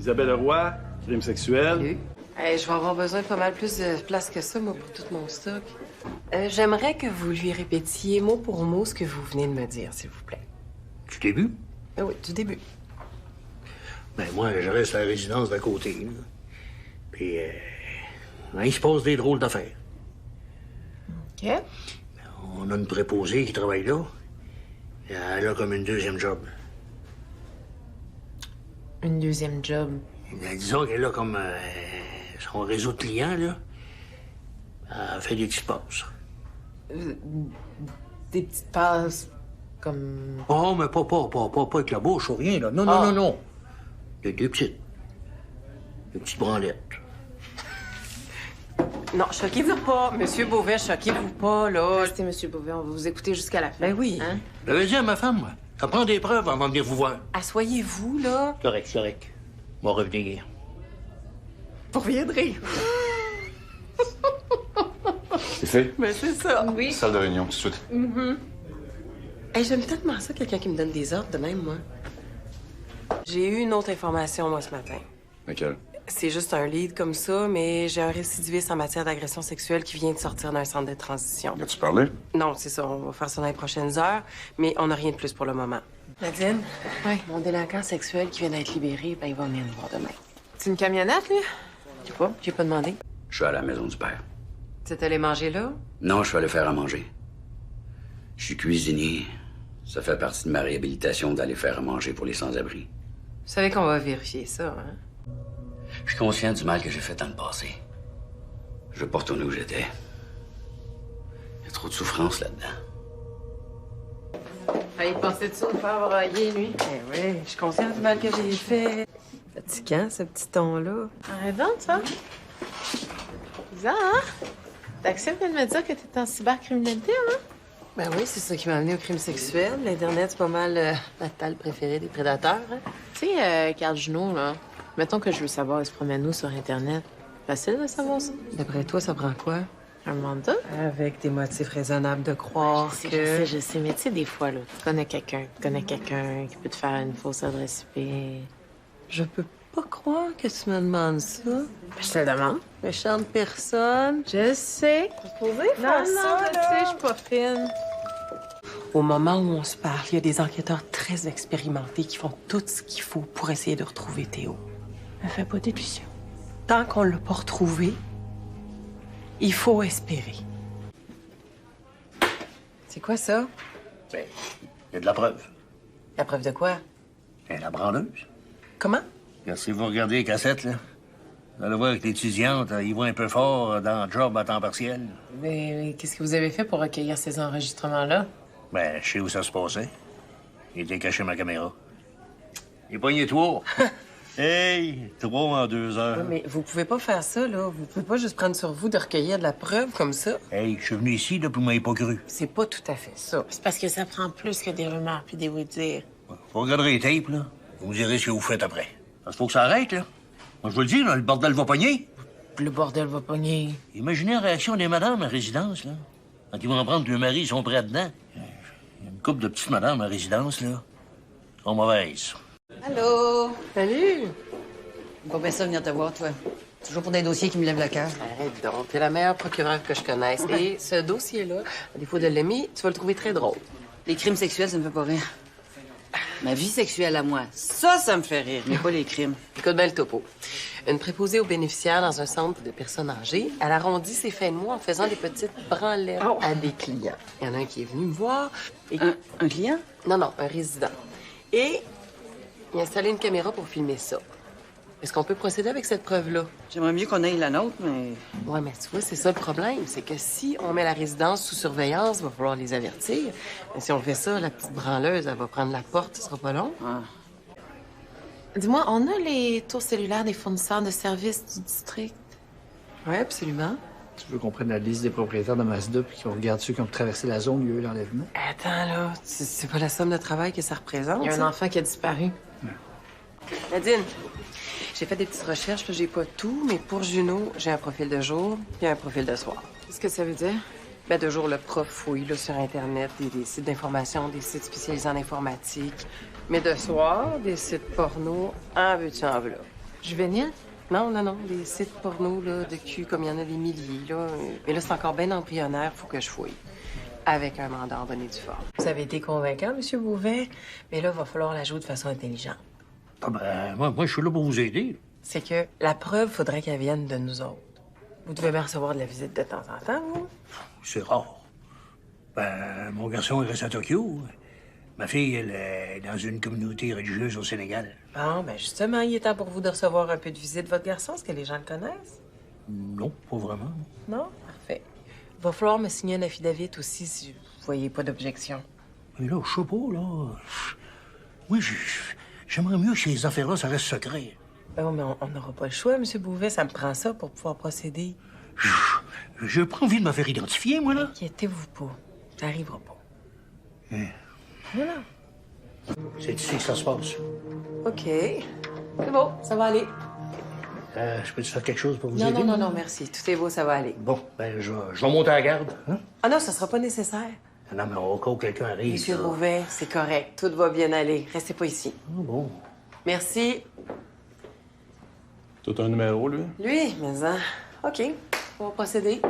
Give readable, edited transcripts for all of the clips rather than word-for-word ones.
Isabelle Roy, crime sexuel. Salut. Hey, je vais avoir besoin de pas mal plus de place que ça, moi, pour tout mon stock. J'aimerais que vous lui répétiez mot pour mot ce que vous venez de me dire, s'il vous plaît. Du début? Oui, du début. Ben, moi, je reste à la résidence d'à côté, là. Puis, il se passe des drôles d'affaires. OK. On a une préposée qui travaille là. Elle a comme une deuxième job. Une deuxième job. Disons qu'elle a comme son réseau de clients, là. Elle fait des petites passes. Des petites passes comme... Oh, mais pas avec la bouche ou rien, là. Non, non, non, non. Des petites. Des petites branlettes. Non, choquez-vous pas. Monsieur Beauvais, choquez-vous pas, là. Restez, Monsieur Beauvais, on va vous écouter jusqu'à la fin. Ben oui. Hein? J'avais dit à ma femme, moi, ça prend des preuves avant de venir vous voir. Asseyez-vous, là. Correct, correct. On va revenir. Vous reviendrez. C'est fait? Ben, c'est ça. Oui. Salle de réunion, tout de suite. Hey, j'aime tellement ça, quelqu'un qui me donne des ordres de même, moi. J'ai eu une autre information, moi, ce matin. Laquelle? C'est juste un lead comme ça, mais j'ai un récidiviste en matière d'agression sexuelle qui vient de sortir d'un centre de transition. As-tu parlé? Non, c'est ça, on va faire ça dans les prochaines heures, mais on n'a rien de plus pour le moment. Nadine? Oui. Mon délinquant sexuel qui vient d'être libéré, ben il va venir nous voir demain. C'est une camionnette, lui? Je sais pas, j'ai pas demandé. Je suis à la maison du père. Tu es allé manger là? Non, je suis allé faire à manger. Je suis cuisinier. Ça fait partie de ma réhabilitation d'aller faire à manger pour les sans-abri. Vous savez qu'on va vérifier ça, hein? Je suis conscient du mal que j'ai fait dans le passé. Je veux pas retourner où j'étais. Il y a trop de souffrance là-dedans. Ah, il pensait-tu nous faire brailler, lui? Eh oui, je suis consciente du mal que j'ai fait. Fatigant, ce petit ton-là. Arrête donc, ça. Bizarre, hein? T'acceptes de me dire que t'es en cybercriminalité, hein? Ben oui, c'est ça qui m'a amené au crime sexuel. L'Internet, c'est pas mal la tale préférée des prédateurs, hein? Tu sais, Carl Junot, là, mettons que je veux savoir, il se promène où sur Internet. Facile de savoir ça. D'après toi, ça prend quoi? Un mandat? Avec des motifs raisonnables de croire Je sais, mais tu sais, des fois, là, tu connais quelqu'un qui peut te faire une fausse adresse IP. Je peux pas croire que tu me demandes ça. Je te le demande. Méchante personne. Je sais. Pouvez Non, je sais, je suis pas fine. Au moment où on se parle, il y a des enquêteurs très expérimentés qui font tout ce qu'il faut pour essayer de retrouver Théo. Ne fais pas d'illusions. Tant qu'on l'a pas retrouvé, il faut espérer. C'est quoi ça? Ben, il y a de la preuve. La preuve de quoi? Ben, la branleuse. Comment? Regarde, si vous regardez les cassettes, là, vous allez voir que l'étudiante, ils vont un peu fort dans le job à temps partiel. Mais qu'est-ce que vous avez fait pour recueillir ces enregistrements-là? Ben, je sais où ça se passait. Il était caché ma caméra. Il est pogné trois. Hey, 3 en 2 heures. Ouais, mais vous pouvez pas faire ça, là. Vous pouvez pas juste prendre sur vous de recueillir de la preuve comme ça. Hey, je suis venu ici, là, puis vous m'avez pas cru. C'est pas tout à fait ça. C'est parce que ça prend plus que des rumeurs puis des oui-dire. Vous regarderez les tapes, là. Vous me direz ce que vous faites après. Parce qu'il faut que ça arrête, là. Moi, je vous le dis, là, le bordel va pogner. Le bordel va pogner. Imaginez la réaction des madames à résidence, là. Quand ils vont apprendre que le mari, ils sont prêts dedans. Il y a une couple de petites madames à résidence, là. Elles sont mauvaises. Allô? Salut! Pas bien ça venir te voir, toi. Toujours pour des dossiers qui me lèvent le cœur. Arrête donc, t'es la meilleure procureure que je connaisse. Et ce dossier-là, à défaut de l'aimer, tu vas le trouver très drôle. Les crimes sexuels, ça me fait pas rire. Ma vie sexuelle à moi, ça me fait rire, mais pas les crimes. Écoute bien le topo. Une préposée aux bénéficiaires dans un centre de personnes âgées, elle arrondit ses fins de mois en faisant des petites branlettes à des clients. Il y en a un qui est venu me voir et... Un client? Non, un résident. Et il a installé une caméra pour filmer ça. Est-ce qu'on peut procéder avec cette preuve-là? J'aimerais mieux qu'on aille la nôtre, mais... Ouais, mais tu vois, c'est ça le problème. C'est que si on met la résidence sous surveillance, il va falloir les avertir. Mais si on fait ça, la petite branleuse, elle va prendre la porte, ce sera pas long. Ah. Dis-moi, on a les tours cellulaires des fournisseurs de services du district? Oui, absolument. Tu veux qu'on prenne la liste des propriétaires de Mazda puis qu'on regarde ceux qui ont traversé la zone où il y a eu l'enlèvement? Attends, là, c'est pas la somme de travail que ça représente, Il y a un ça? enfant qui a disparu. Nadine, j'ai fait des petites recherches, là, j'ai pas tout, mais pour Juno, j'ai un profil de jour puis un profil de soir. Qu'est-ce que ça veut dire? Ben, de jour, le prof fouille là, sur Internet, des sites d'information, des sites spécialisés en informatique. Mais de soir, des sites porno, en veux-tu, en voilà. Juvénile? Non, non, non, des sites porno là, de cul, comme il y en a des milliers. Là. Mais là, c'est encore bien embryonnaire, faut que je fouille. Avec un mandat en bonne et due forme. Vous avez été convaincant, M. Bouvet, mais là, il va falloir la jouer de façon intelligente. Ah ben, moi, je suis là pour vous aider. C'est que la preuve, faudrait qu'elle vienne de nous autres. Vous devez bien recevoir de la visite de temps en temps, vous? C'est rare. Ben, mon garçon il reste à Tokyo. Ma fille, elle est dans une communauté religieuse au Sénégal. Bon, ben justement, il est temps pour vous de recevoir un peu de visite de votre garçon. Est-ce que les gens le connaissent? Non, pas vraiment. Non? Parfait. Il va falloir me signer un affidavit aussi si vous voyez pas d'objection. Mais là, je sais pas, là. Oui, j'aimerais mieux que ces affaires-là, ça reste secret. Ben oui, mais on n'aura pas le choix, M. Bouvet. Ça me prend ça pour pouvoir procéder. J'ai pas envie de me faire identifier, moi, là. Inquiétez-vous pas. Ça arrivera pas. Hein? Voilà. C'est ici que ça se passe. OK. C'est beau, ça va aller. Je peux te faire quelque chose pour vous Non, aider? non, non, non, merci. Tout est beau, ça va aller. Bon, ben, je vais monter à la garde. Hein? Ah non, ça sera pas nécessaire. Non, mais au cas où quelqu'un arrive... Monsieur là. Bouvet, c'est correct. Tout va bien aller. Restez pas ici. Ah, bon. Merci. Tout un numéro, lui? Lui, mais hein. OK. On va procéder.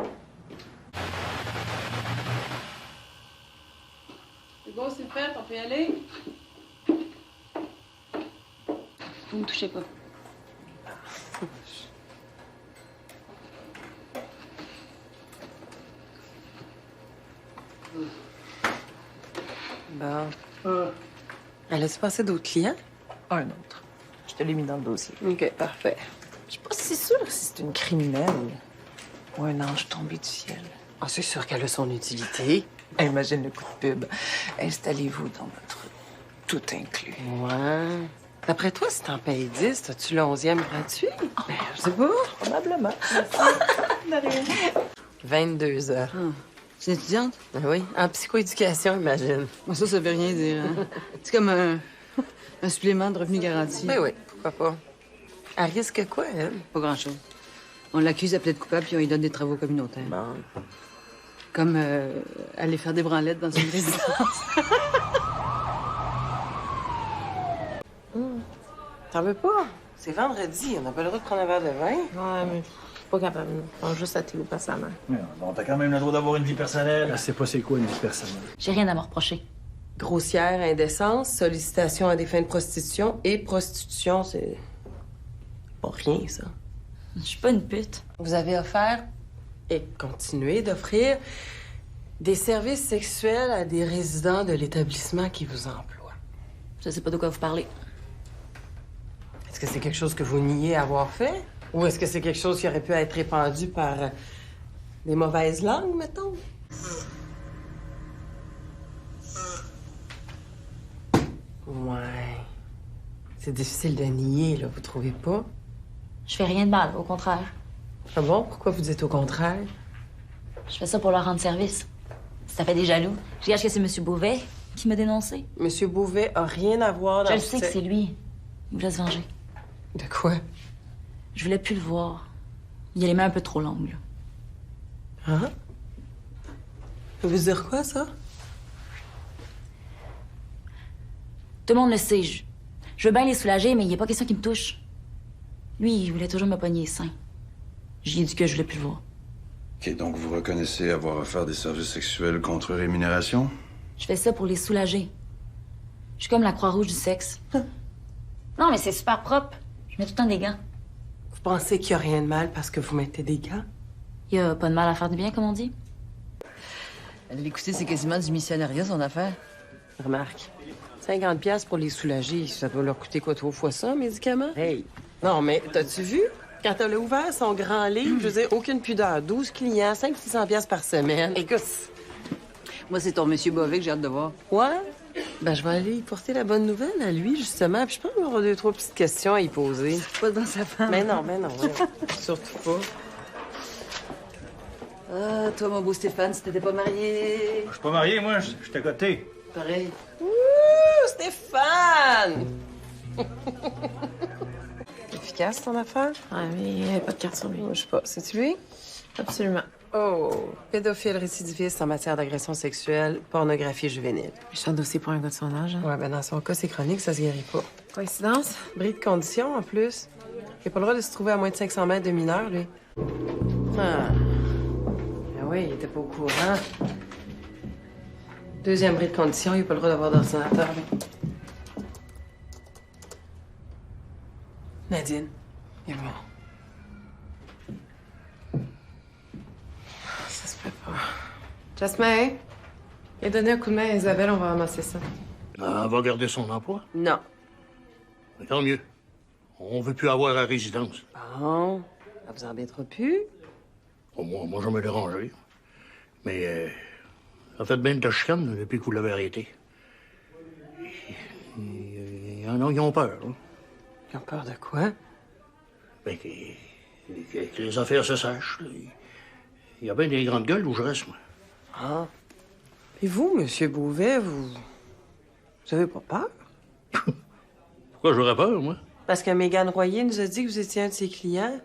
C'est bon, c'est fait, on peut y aller? Vous me touchez pas. Bon. Elle a-tu passé d'autres clients? Un autre. Je te l'ai mis dans le dossier. OK, parfait. Je suis pas si sûre si c'est une criminelle ou un ange tombé du ciel. Ah, c'est sûr qu'elle a son utilité. Imagine le coup de pub. Installez-vous dans votre tout inclus. Ouais. D'après toi, si t'en payes 10, as-tu le 11e gratuit? Ben, je sais pas. Probablement. 22 heures. Tu es étudiante? Ben oui, en psychoéducation, imagine. Moi, ça veut rien dire. Hein? C'est comme un supplément de revenu garanti. Ben oui, pourquoi pas. Elle risque quoi, elle? Pas grand-chose. On l'accuse à plaide coupable puis on lui donne des travaux communautaires. Bon. Comme aller faire des branlettes dans une résidence. T'en veux pas? C'est vendredi, on n'a pas le droit de prendre un verre de vin. Ouais, mais je suis pas capable. Je pense juste à Théo passamment. Bon, t'as quand même le droit d'avoir une vie personnelle. Je sais pas c'est quoi une vie personnelle. J'ai rien à me reprocher. Grossière, indécence, sollicitation à des fins de prostitution et prostitution, c'est pas rien, ça. Je suis pas une pute. Vous avez offert et continuez d'offrir des services sexuels à des résidents de l'établissement qui vous emploie. Je sais pas de quoi vous parlez. Est-ce que c'est quelque chose que vous niez avoir fait? Ou est-ce que c'est quelque chose qui aurait pu être répandu par des mauvaises langues, mettons? Ouais. C'est difficile de nier, là, vous trouvez pas? Je fais rien de mal, au contraire. Ah bon? Pourquoi vous dites au contraire? Je fais ça pour leur rendre service. Ça fait des jaloux. Je gage que c'est M. Beauvais qui m'a dénoncé. Monsieur Bouvet a rien à voir dans Je le sais que c'est lui. Il voulait se venger. De quoi? Je voulais plus le voir. Il a les mains un peu trop longues, là. Hein? Ça veut dire quoi, ça? Tout le monde le sait. Je veux bien les soulager, mais il n'y a pas question qu'il me touche. Lui, il voulait toujours me pogner les seins. J'ai dit que je voulais plus le voir. OK, donc vous reconnaissez avoir offert des services sexuels contre rémunération? Je fais ça pour les soulager. Je suis comme la Croix-Rouge du sexe. Non, mais c'est super propre. Je mets tout le temps des gants. Vous pensez qu'il n'y a rien de mal parce que vous mettez des gants? Il y a pas de mal à faire du bien, comme on dit. L'écouter, c'est quasiment du missionnariat, son affaire. Remarque, 50$ pour les soulager, ça doit leur coûter quoi, 3 fois ça, médicaments? Hey! Non, mais t'as-tu vu? Quand elle a ouvert son grand livre, je veux dire, aucune pudeur. 12 clients, 500-600$ par semaine. Écoute, Moi, c'est ton monsieur Beauvais que j'ai hâte de voir. ouais? Ben, je vais aller y porter la bonne nouvelle à lui, justement. Puis je pense qu'il y aura 2-3 petites questions à y poser. Pas dans sa femme. Mais non, ouais. Surtout pas. Ah, toi, mon beau Stéphane, si t'étais pas marié... Je suis pas marié, moi, je suis à côté. Pareil. Ouh, Stéphane! Efficace, ton affaire? Ouais, mais il n'y avait pas de carte sur lui. Je sais pas. C'est-tu lui? Absolument. Oh, pédophile récidiviste en matière d'agression sexuelle, pornographie juvénile. Méchant dossier pour un gars de son âge. Hein. Ouais, ben dans son cas, c'est chronique, ça se guérit pas. Coïncidence? Bris de condition, en plus. Il n'a pas le droit de se trouver à moins de 500 mètres de mineur, lui. Ah. Ah oui, il était pas au courant. Deuxième bris de condition, il n'a pas le droit d'avoir d'ordinateur, lui. Nadine, viens voir. Ça se peut pas. Jasmin, viens donner un coup de main à Isabelle, on va ramasser ça. Elle va garder son emploi. Non. Mais tant mieux. On veut plus avoir à résidence. Bon, ça vous embêtera plus. Oh, moi, je me dérangeais. Mais ça fait bien de chicane depuis que vous l'avez arrêté. Ils ont peur. Hein? Ils ont peur de quoi? Ben, que les affaires se sachent. Il y a bien des grandes gueules où je reste, moi. Ah. Et vous, Monsieur Beauvais, vous avez pas peur? Pourquoi j'aurais peur, moi? Parce que Mégane Royer nous a dit que vous étiez un de ses clients.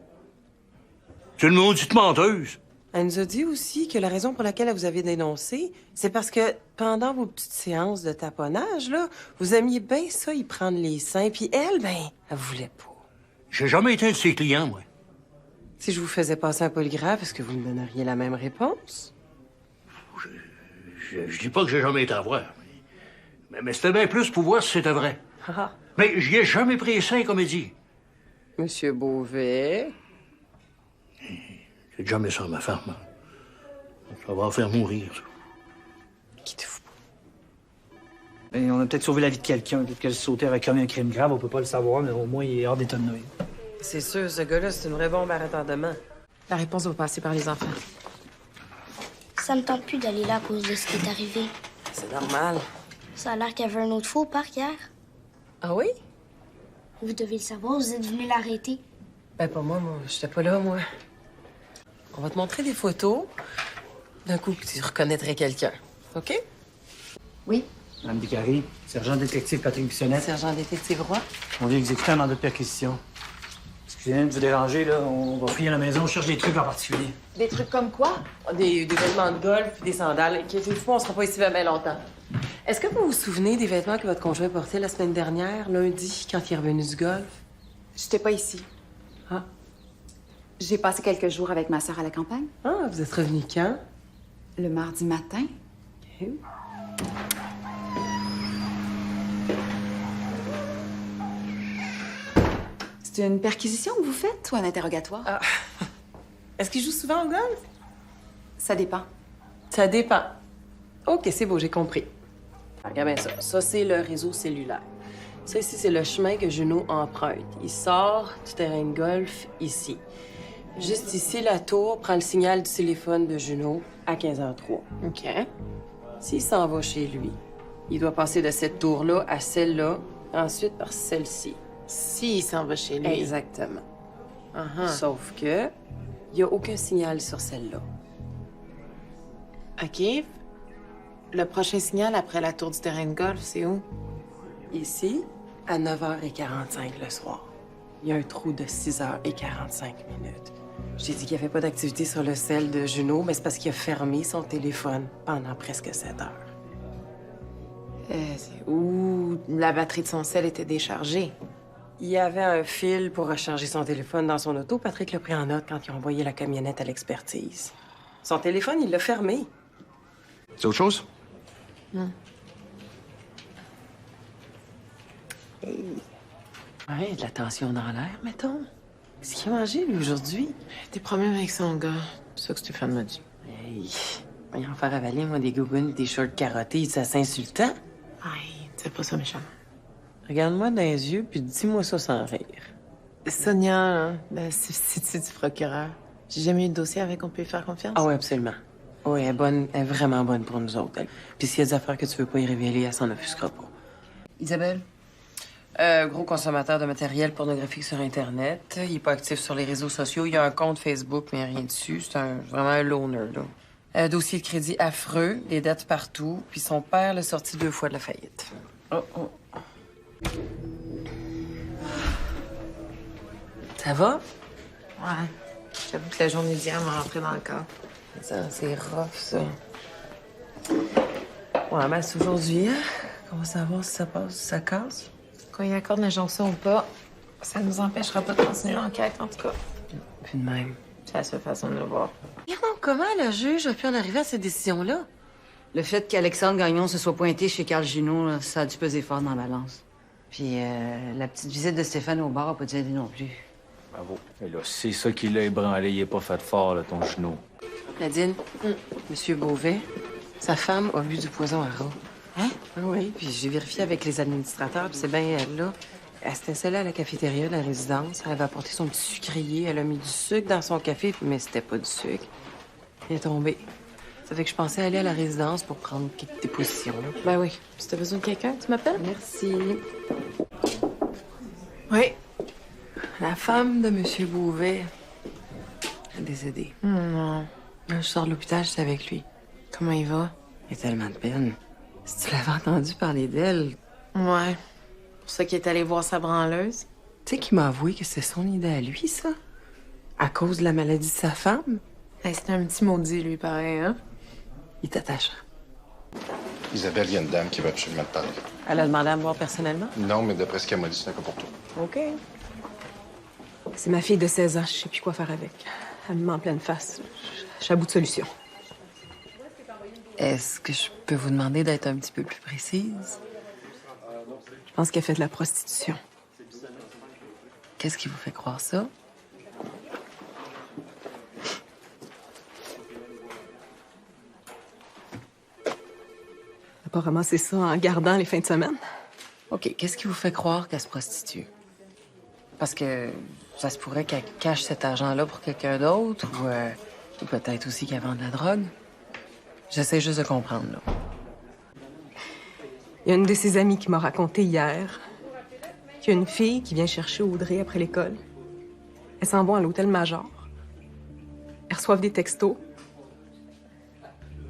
C'est une maudite menteuse. Elle nous a dit aussi que la raison pour laquelle elle vous avait dénoncé, c'est parce que pendant vos petites séances de taponnage, là, vous aimiez bien ça, y prendre les seins, puis elle, ben, elle voulait pas. J'ai jamais été un de ses clients, moi. Si je vous faisais passer un polygraphe, est-ce que vous me donneriez la même réponse? Je dis pas que j'ai jamais été à voir. Mais c'était bien plus pour voir si c'était vrai. Ah. Mais j'y ai jamais pris les seins, comme elle dit. Monsieur Beauvais. C'est jamais ça, ma femme. Ça va en faire mourir, ça. Quittez-vous. Et on a peut-être sauvé la vie de quelqu'un. Peut-être que sauter avec commis un crime grave, on peut pas le savoir, mais au moins, il est hors d'état de nuire. C'est sûr, ce gars-là, c'est une vraie bombe à retardement. La réponse va passer par les enfants. Ça me tente plus d'aller là à cause de ce qui est arrivé. C'est normal. Ça a l'air qu'il y avait un autre faux au parc hier. Ah oui? Vous devez le savoir, vous êtes venu l'arrêter. Ben, pas moi, j'étais pas là, moi. On va te montrer des photos. D'un coup, tu reconnaîtrais quelqu'un. OK? Oui. Madame Vicari, sergent détective Patrick Bissonnette. Sergent détective Roy. On vient exécuter un mandat de perquisition. Excusez-moi de vous déranger, là. On va fouiller la maison, on cherche des trucs en particulier. Des trucs comme quoi? Des vêtements de golf, des sandales. Inquiétez-vous, on sera pas ici bien longtemps. Est-ce que vous vous souvenez des vêtements que votre conjoint portait la semaine dernière, lundi, quand il est revenu du golf? J'étais pas ici. Ah. J'ai passé quelques jours avec ma sœur à la campagne. Ah, vous êtes revenu quand? Le mardi matin. OK. C'est une perquisition que vous faites ou un interrogatoire? Ah. Est-ce qu'il joue souvent au golf? Ça dépend. Ça dépend. OK, c'est beau, j'ai compris. Regarde bien ça. Ça, c'est le réseau cellulaire. Ça, ici, c'est le chemin que Junot emprunte. Il sort du terrain de golf ici. Juste ici, la tour prend le signal du téléphone de Junot à 15h03. OK. S'il s'en va chez lui, il doit passer de cette tour-là à celle-là, ensuite par celle-ci. S'il s'en va chez lui. Exactement. Uh-huh. Sauf que, il n'y a aucun signal sur celle-là. OK. Le prochain signal après la tour du terrain de golf, c'est où? Ici, à 9h45 le soir. Il y a un trou de 6h45 minutes. J'ai dit qu'il n'y avait pas d'activité sur le cell de Junot, mais c'est parce qu'il a fermé son téléphone pendant presque 7 heures. Ou la batterie de son sel était déchargée. Il y avait un fil pour recharger son téléphone dans son auto. Patrick l'a pris en note quand ils ont envoyé la camionnette à l'expertise. Son téléphone, il l'a fermé. C'est autre chose? Non. Ouais, de la tension dans l'air, mettons. Qu'est-ce qu'il a mangé, lui, aujourd'hui? Des problèmes avec son gars. C'est ça que Stéphane m'a dit. Hey, voyons en faire avaler, moi, des gougounes, des shorts carottés, ça s'insultant. Aïe, c'est pas ça, méchant. Regarde-moi dans les yeux, puis dis-moi ça sans rire. Sonia, hein, la substitut du procureur. J'ai jamais eu de dossier avec, on peut lui faire confiance? Ah oui, absolument. Oui, elle est bonne, elle est vraiment bonne pour nous autres, elle. Puis s'il y a des affaires que tu veux pas y révéler, elle s'en offusquera pas. Isabelle? Gros consommateur de matériel pornographique sur Internet. Il est pas actif sur les réseaux sociaux. Il a un compte Facebook, mais rien dessus. C'est vraiment un loner, là. Dossier de crédit affreux, des dettes partout. Puis son père l'a sorti 2 fois de la faillite. Oh. Ça va? Ouais. J'avoue que la journée d'hier m'a rentré dans le corps. Ça, c'est rough, ça. Ouais, mais c'est aujourd'hui, hein? Comment savoir si ça passe, si ça casse? Qu'on y accorde l'injonction ou pas, Ça nous empêchera pas de continuer l'enquête, en tout cas. Puis de même. C'est la seule façon de le voir. Et non, comment le juge a pu en arriver à cette décision-là? Le fait qu'Alexandre Gagnon se soit pointé chez Carl Junot, là, ça a dû peser fort dans la balance. Puis la petite visite de Stéphane au bar a pas dû aider non plus. Bravo. Et là, c'est ça qui l'a ébranlé. Il est pas fait fort, là, ton genou. Nadine, Monsieur Beauvais, sa femme a bu du poison à rat. Hein? Ah oui, puis j'ai vérifié avec les administrateurs, puis c'est bien elle, là. Elle s'était installée à la cafétéria de la résidence. Elle avait apporté son petit sucrier. Elle a mis du sucre dans son café, mais c'était pas du sucre. Il est tombé. Ça fait que je pensais aller à la résidence pour prendre quelques dépositions, là. Ben oui. Si t'as besoin de quelqu'un, tu m'appelles? Merci. Oui. La femme de Monsieur Beauvais est décédée. Non. Je sors de l'hôpital, j'étais avec lui. Comment il va? Il a tellement de peine. Si tu l'avais entendu parler d'elle, Ouais. Pour ça qu'il est allé voir sa branleuse. tu sais qu'il m'a avoué que c'est son idée à lui, ça? À cause de la maladie de sa femme? Hey, c'était un petit maudit, lui, pareil, hein? Il t'attache. Isabelle, il y a une dame qui va absolument te parler. Elle a demandé à me voir personnellement? Non, mais d'après ce qu'elle m'a dit, c'est un cas pour toi. OK. C'est ma fille de 16 ans, je sais plus quoi faire avec. Elle me met en pleine face. Je suis à bout de solution. Est-ce que je peux vous demander d'être un petit peu plus précise? Je pense qu'elle fait de la prostitution. Qu'est-ce qui vous fait croire ça? Elle n'a pas ramassé ça en gardant les fins de semaine. OK, qu'est-ce qui vous fait croire qu'elle se prostitue? Parce que ça se pourrait qu'elle cache cet argent-là pour quelqu'un d'autre ou peut-être aussi qu'elle vend de la drogue. J'essaie juste de comprendre, là. Il y a une de ses amies qui m'a raconté hier qu'il y a une fille qui vient chercher Audrey après l'école. Elles s'en vont à l'hôtel Major. Elles reçoivent des textos.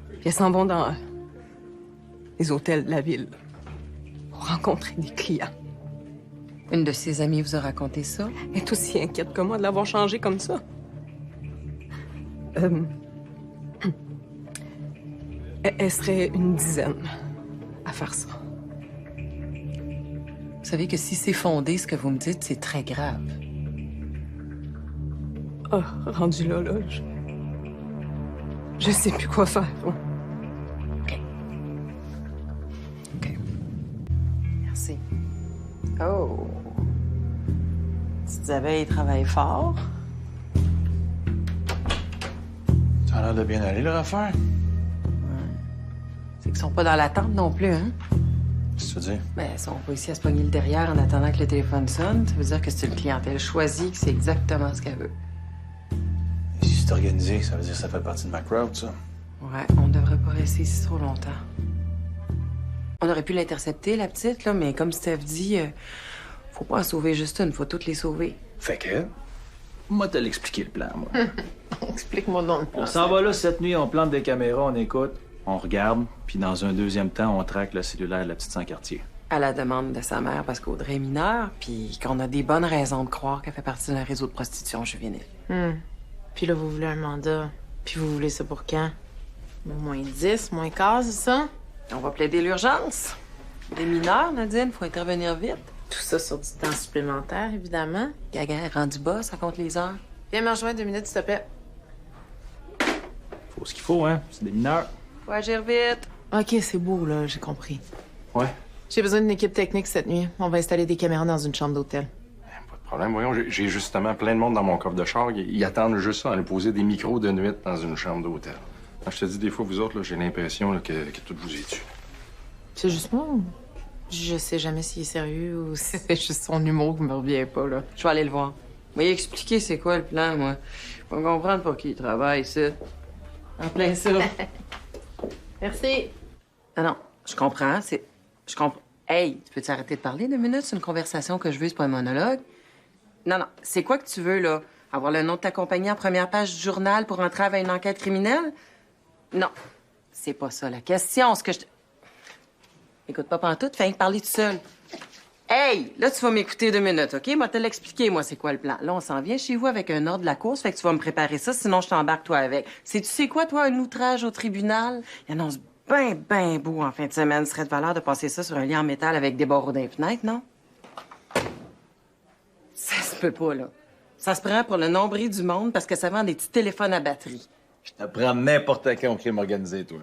Puis elles s'en vont dans les hôtels de la ville pour rencontrer des clients. Une de ses amies vous a raconté ça? Elle est aussi inquiète que moi de l'avoir changé comme ça. Elle serait une dizaine à faire ça. Vous savez que si c'est fondé, ce que vous me dites, c'est très grave. Ah, rendu là, je sais plus quoi faire. OK. Merci. Oh. Petite abeille travaille fort. Ça a l'air de bien aller, leur affaire. C'est qu'ils sont pas dans l'attente non plus, hein? Qu'est-ce que tu veux dire? Ben, ils sont pas ici à se pogner le derrière en attendant que le téléphone sonne. Ça veut dire que c'est une clientèle choisie, que c'est exactement ce qu'elle veut. Si c'est organisé, ça veut dire que ça fait partie de ma crowd, ça. Ouais, on devrait pas rester ici trop longtemps. On aurait pu l'intercepter, la petite, là, mais comme Steph dit, faut pas en sauver juste une, faut toutes les sauver. Fait que... Moi, te l'expliquer le plan, moi. Explique-moi donc le plan. On s'en va là cette nuit, on plante des caméras, on écoute, on regarde, puis dans un deuxième temps, on traque le cellulaire de la petite sans quartier. À la demande de sa mère, parce qu'Audrey est mineure, puis qu'on a des bonnes raisons de croire qu'elle fait partie d'un réseau de prostitution juvénile. Puis là, vous voulez un mandat. Puis vous voulez ça pour quand? Moins 10, moins 15, c'est ça? On va plaider l'urgence. Des mineurs, Nadine, faut intervenir vite. Tout ça sur du temps supplémentaire, évidemment. Gaga est rendu bas, ça compte les heures. Viens me rejoindre 2 minutes, s'il te plaît. Faut ce qu'il faut, hein? C'est des mineurs. Faut agir vite. OK, c'est beau, là, j'ai compris. Ouais. J'ai besoin d'une équipe technique cette nuit. On va installer des caméras dans une chambre d'hôtel. Pas de problème. Voyons, j'ai justement plein de monde dans mon coffre de char. Ils attendent juste ça, aller poser des micros de nuit dans une chambre d'hôtel. Quand je te dis des fois, vous autres, là, j'ai l'impression là, que tout vous est dû. C'est juste moi ou... Je sais jamais s'il est sérieux ou si c'est juste son humour qui me revient pas, là. Je vais aller le voir. Vous expliquer c'est quoi le plan, moi. Je vais comprendre pour qui il travaille, ça. En plein ça. Merci. Non, je comprends, Je comprends. Hey, tu peux t'arrêter de parler 2 minutes? C'est une conversation que je veux, c'est pas un monologue. Non, c'est quoi que tu veux, là? Avoir le nom de ta compagnie en première page du journal pour entrer avec une enquête criminelle? Non, c'est pas ça la question. Ce que je... Écoute pas pantoute, fais rien que parler tout seul. Hey, là, tu vas m'écouter 2 minutes, OK? Moi, te l'expliquer, moi, c'est quoi le plan. Là, on s'en vient chez vous avec un ordre de la course, fait que tu vas me préparer ça, sinon je t'embarque, toi, avec. Tu sais quoi, toi, un outrage au tribunal? Il annonce ben beau en fin de semaine. Ce serait de valeur de passer ça sur un lit en métal avec des barreaux d'un fenêtre, non? peux pas, là. Ça se prend pour le nombril du monde parce que ça vend des petits téléphones à batterie. Je t'apprends n'importe quand au crime organisé, toi.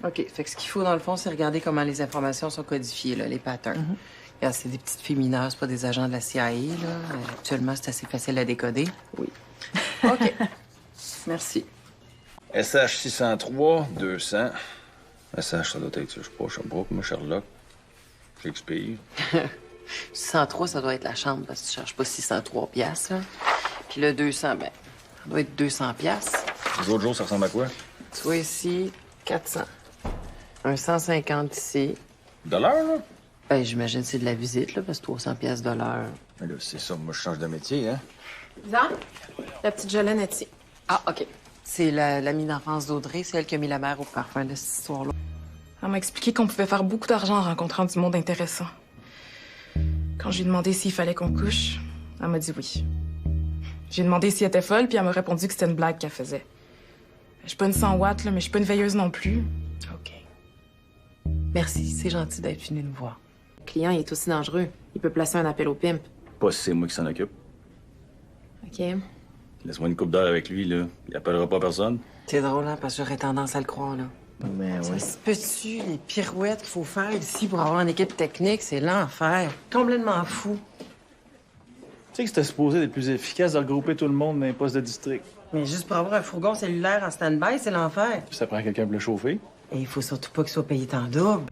OK. Fait que ce qu'il faut, dans le fond, c'est regarder comment les informations sont codifiées, là, les patterns. Regarde, c'est des petites filles mineures, c'est pas des agents de la CIA, là. Actuellement, c'est assez facile à décoder. Oui. OK. Merci. SH 603, 200. SH, ça doit être, je sais pas, moi, Sherlock. Shakespeare. 603, ça doit être la chambre, parce que tu cherches pas 603 piastres, là. Puis le 200, ben, ça doit être 200 piastres. Les autres jours, ça ressemble à quoi? Tu vois ici, 400. Un 150 ici. De l'heure, là? Ben, j'imagine que c'est de la visite, là, parce que 300 piastres de l'heure. Mais là, c'est ça, moi, je change de métier, hein? Jean, la petite Jolene est ici. Ah, OK. C'est l'amie d'enfance d'Audrey, c'est elle qui a mis la mère au parfum de cette histoire-là. Elle m'a expliqué qu'on pouvait faire beaucoup d'argent en rencontrant du monde intéressant. Quand j'ai demandé s'il fallait qu'on couche, elle m'a dit oui. J'ai demandé si elle était folle, puis elle m'a répondu que c'était une blague qu'elle faisait. Je suis pas une 100 watts, là, mais je suis pas une veilleuse non plus. OK. Merci, c'est gentil d'être venu nous voir. Le client, il est aussi dangereux. Il peut placer un appel au pimp. Pas si c'est moi qui s'en occupe. OK. Laisse-moi une coupe d'heure avec lui, là. Il appellera pas personne. C'est drôle, hein, parce que j'aurais tendance à le croire, là. Mais oui. Ça se peut-tu, les pirouettes qu'il faut faire ici pour avoir une équipe technique, c'est l'enfer. Complètement fou. Tu sais que c'était supposé d'être plus efficace de regrouper tout le monde dans les postes de district. Mais juste pour avoir un fourgon cellulaire en stand-by, c'est l'enfer. Puis ça prend quelqu'un pour le chauffer. Et il faut surtout pas qu'il soit payé en double.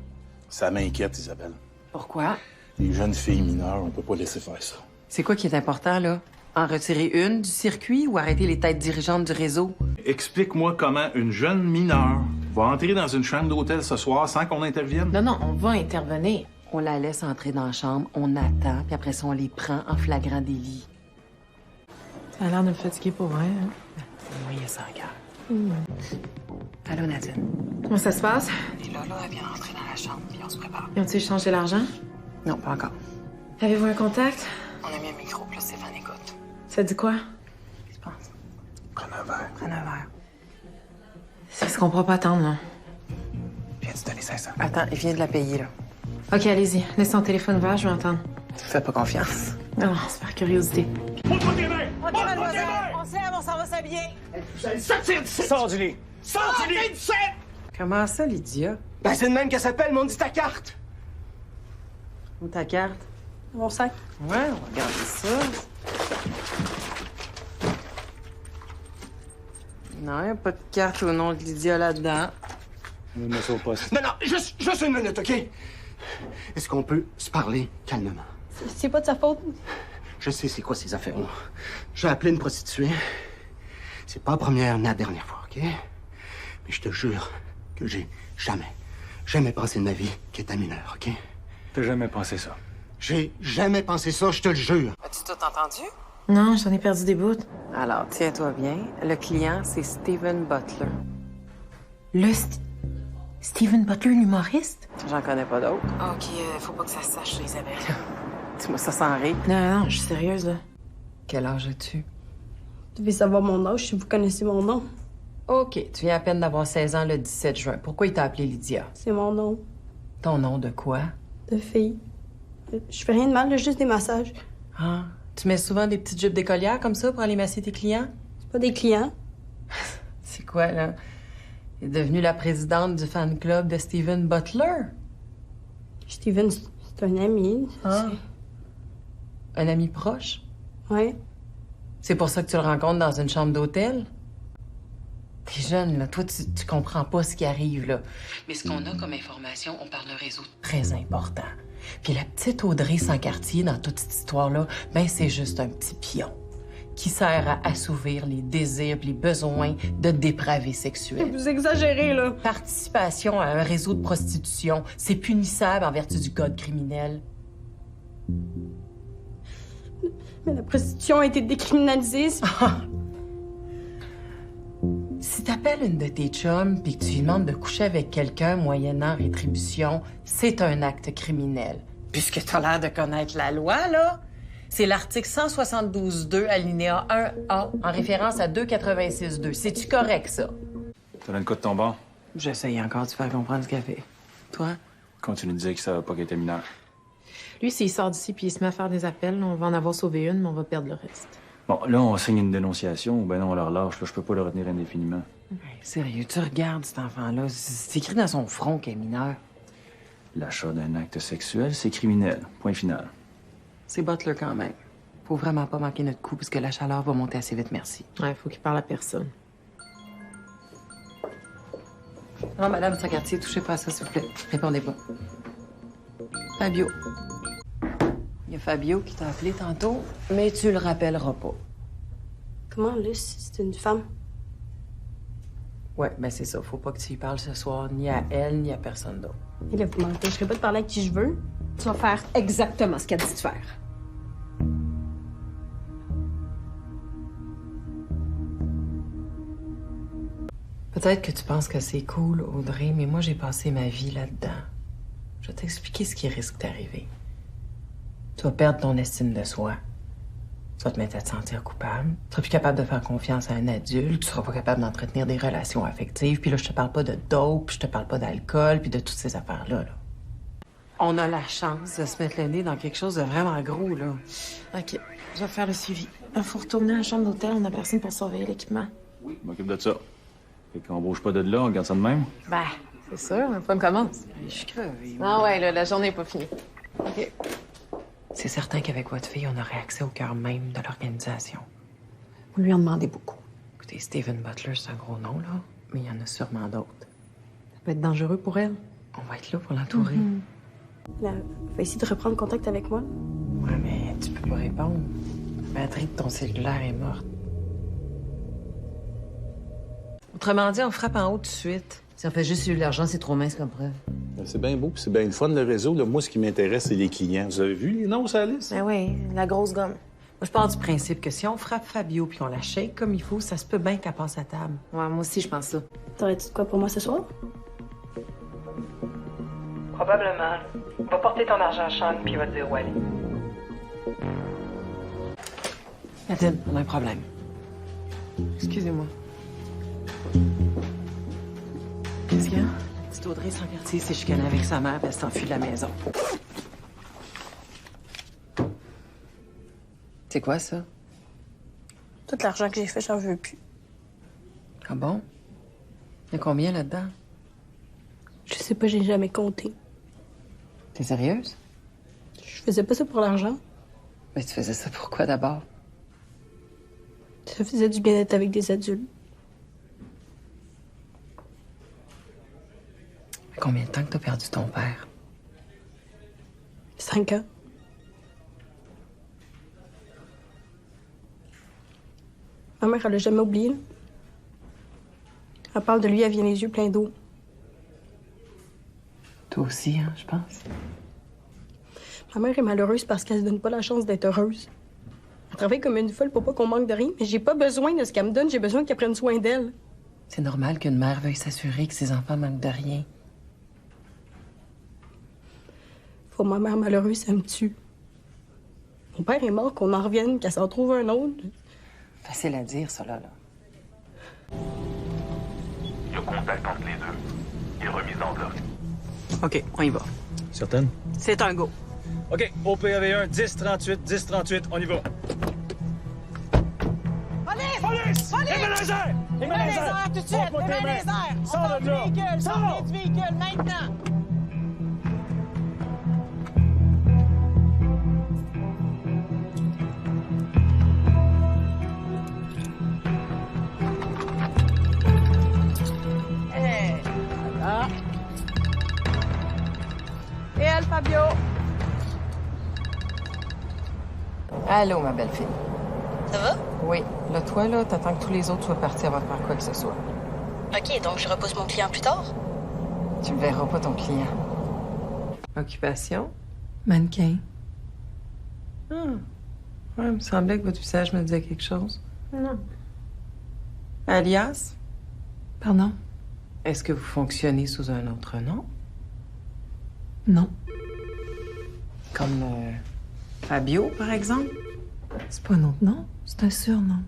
Ça m'inquiète, Isabelle. Pourquoi? Les jeunes filles mineures, on peut pas laisser faire ça. C'est quoi qui est important, là? En retirer une du circuit ou arrêter les têtes dirigeantes du réseau? Explique-moi comment une jeune mineure va entrer dans une chambre d'hôtel ce soir sans qu'on intervienne. Non, on va intervenir. On la laisse entrer dans la chambre, on attend, puis après ça, on les prend en flagrant délit. Ça a l'air de me fatiguer pour vrai, hein? Oui, il s'en regarde. Allô, Nadine. Comment ça se passe? Et là, elle vient rentrer dans la chambre, puis on se prépare. Ils ont-ils échangé l'argent? Non, pas encore. Avez-vous un contact? On a mis un micro, plus Stéphane écoute. Ça dit quoi? Qu'est-ce que tu penses? Prends un verre. Prends un verre. C'est ce qu'on pourra pas attendre, là. Viens te donner 500. Attends, il vient de la payer, là. OK, allez-y. Laisse ton téléphone ouvert, je vais entendre. Fais pas confiance. Non, c'est par curiosité. OK, mademoiselle, on se lève, on s'en va s'habiller. Sors du lit! Sors du lit! Comment ça, Lydia? Ben, c'est le même qu'elle s'appelle, mais on dit ta carte. Où ta carte? Mon sac. Ouais, on va regarder ça. Non, y a pas de carte au nom de Lydia là-dedans. On met ça au poste. Non, juste une minute, OK? Est-ce qu'on peut se parler calmement? C'est pas de sa faute. Je sais c'est quoi ces affaires-là. J'ai appelé une prostituée. C'est pas la première ni la dernière fois, OK? Mais je te jure que j'ai jamais pensé de ma vie qu'elle était mineure, OK? T'as jamais pensé ça? J'ai jamais pensé ça, je te le jure. As-tu tout entendu? Non, j'en ai perdu des bouts. Alors, tiens-toi bien. Le client, c'est Steven Butler. Steven Butler, l'humoriste? J'en connais pas d'autres. OK, faut pas que ça se sache, ça, Isabelle. Dis-moi ça sans rire. Non, je suis sérieuse, là. Quel âge as-tu? Vous devez savoir mon âge si vous connaissez mon nom. OK, tu viens à peine d'avoir 16 ans le 17 juin. Pourquoi il t'a appelé Lydia? C'est mon nom Ton nom de quoi? de fille. Je fais rien de mal, là, juste des massages. Ah, tu mets souvent des petites jupes d'écolière comme ça pour aller masser tes clients? C'est pas des clients. C'est quoi, là? Elle est devenue la présidente du fan club de Steven Butler. Steven, c'est un ami. Ah. Un ami proche? Ouais. C'est pour ça que tu le rencontres dans une chambre d'hôtel? T'es jeune, là. Toi, tu comprends pas ce qui arrive, là. Mais ce qu'on a comme information, on parle d'un réseau très important. Puis la petite Audrey sans quartier dans toute cette histoire-là, ben c'est juste un petit pion qui sert à assouvir les désirs et les besoins de dépravés sexuels. Vous exagérez, là. Participation à un réseau de prostitution, c'est punissable en vertu du code criminel. Mais la prostitution a été décriminalisée. Si t'appelles une de tes chums puis que tu lui demandes de coucher avec quelqu'un moyennant rétribution, c'est un acte criminel. Puisque t'as l'air de connaître la loi, là. C'est l'article 172.2, alinéa 1A, en référence à 286.2. C'est-tu correct, ça? T'as le code de ton bord? J'essaye encore de faire comprendre ce qu'elle fait. Toi? Continue de dire que ça va pas qu'elle était mineure. Lui, s'il sort d'ici puis il se met à faire des appels, on va en avoir sauvé une, mais on va perdre le reste. Bon, là, on signe une dénonciation, ou ben non, on leur lâche. Là, je peux pas le retenir indéfiniment. Hey, sérieux, tu regardes cet enfant-là. C'est écrit dans son front qu'elle est mineure. L'achat d'un acte sexuel, c'est criminel. Point final. C'est Butler quand même. Faut vraiment pas manquer notre coup, parce que la chaleur va monter assez vite, merci. Ouais, faut qu'il parle à personne. Non, madame Sagartier, touchez pas à ça, s'il vous plaît. Répondez pas. Fabio. Il y a Fabio qui t'a appelé tantôt, mais tu le rappelleras pas. Comment, Luce? C'est une femme? Ouais, ben c'est ça. Faut pas que tu y parles ce soir, ni à elle, ni à personne d'autre. Et là, vous m'empêcherez pas de parler à qui je veux. Tu vas faire exactement ce qu'elle dit de faire. Peut-être que tu penses que c'est cool, Audrey, mais moi, j'ai passé ma vie là-dedans. Je vais t'expliquer ce qui risque d'arriver. Tu vas perdre ton estime de soi. Tu vas te mettre à te sentir coupable. Tu seras plus capable de faire confiance à un adulte. Tu seras pas capable d'entretenir des relations affectives. Puis là, je te parle pas de dope, puis je te parle pas d'alcool, puis de toutes ces affaires-là, là. On a la chance de se mettre le nez dans quelque chose de vraiment gros, là. OK, je vais faire le suivi. Il faut retourner à la chambre d'hôtel, on a personne pour surveiller l'équipement. Oui, je m'occupe de ça. Fait qu'on bouge pas de là, on garde ça de même. Ben, c'est sûr, le programme commence. Je suis crevée. Ah ouais, là, la journée n'est pas finie. OK. C'est certain qu'avec votre fille, on aurait accès au cœur même de l'organisation. Vous lui en demandez beaucoup. Écoutez, Stephen Butler, c'est un gros nom, là, mais il y en a sûrement d'autres. Ça peut être dangereux pour elle. On va être là pour l'entourer. Là, va essayer de reprendre contact avec moi. Ouais, mais tu peux pas répondre. La batterie de ton cellulaire est morte. Autrement dit, on frappe en haut tout de suite. Si on fait juste sur l'argent, c'est trop mince comme preuve. C'est bien beau, puis c'est bien le fun, le réseau. Là, moi, ce qui m'intéresse, c'est les clients. Vous avez vu les noms sur la liste? Ben oui, la grosse gomme. Moi, je pars du principe que si on frappe Fabio puis qu'on la shake comme il faut, ça se peut bien qu'elle passe à table. Ouais, moi aussi, je pense ça. T'aurais-tu de quoi pour moi ce soir? Probablement. On va porter ton argent à Sean puis il va te dire où aller. Mathilde, on a un problème. Excusez-moi. Qu'est-ce qu'il y a? La petite Audrey Sagartier s'est chicanée avec sa mère, puis elle s'enfuit de la maison. C'est quoi, ça? Tout l'argent que j'ai fait, j'en veux plus. Ah bon? Il y a combien là-dedans? Je sais pas, j'ai jamais compté. T'es sérieuse? Je faisais pas ça pour l'argent. Mais tu faisais ça pourquoi d'abord? Ça faisait du bien d'être avec des adultes. Combien de temps que t'as perdu ton père? 5 ans. Ma mère, elle l'a jamais oublié. Elle parle de lui, elle vient les yeux pleins d'eau. Toi aussi, hein, je pense. Ma mère est malheureuse parce qu'elle se donne pas la chance d'être heureuse. Elle travaille comme une folle pour pas qu'on manque de rien, mais j'ai pas besoin de ce qu'elle me donne, j'ai besoin qu'elle prenne soin d'elle. C'est normal qu'une mère veuille s'assurer que ses enfants manquent de rien. Pour ma mère malheureuse, ça me tue. Mon père est mort, qu'on en revienne, qu'elle s'en trouve un autre. Facile à dire, ça, là. Le contact entre les deux est remis en bloc. OK, on y va. Certaine? C'est un go. OK, OPAV1, 10-38, 10-38, on y va. Police! Police! Police! Les malaiseurs! Les malaiseurs, tout de suite! Les malaiseurs! On sort du véhicule! Sortez du véhicule, maintenant! Hey! Voilà. Et elle, Fabio? Allô, ma belle-fille. Ça va? Oui. Là, toi, là, t'attends que tous les autres soient partis avant de faire quoi que ce soit. OK, donc je repousse mon client plus tard? Tu ne verras pas ton client. Occupation? Mannequin. Ah. Ouais, il me semblait que votre visage me disait quelque chose. Non. Alias? Pardon? Est-ce que vous fonctionnez sous un autre nom? Non. Comme Fabio, par exemple? C'est pas un autre nom, c'est un surnom.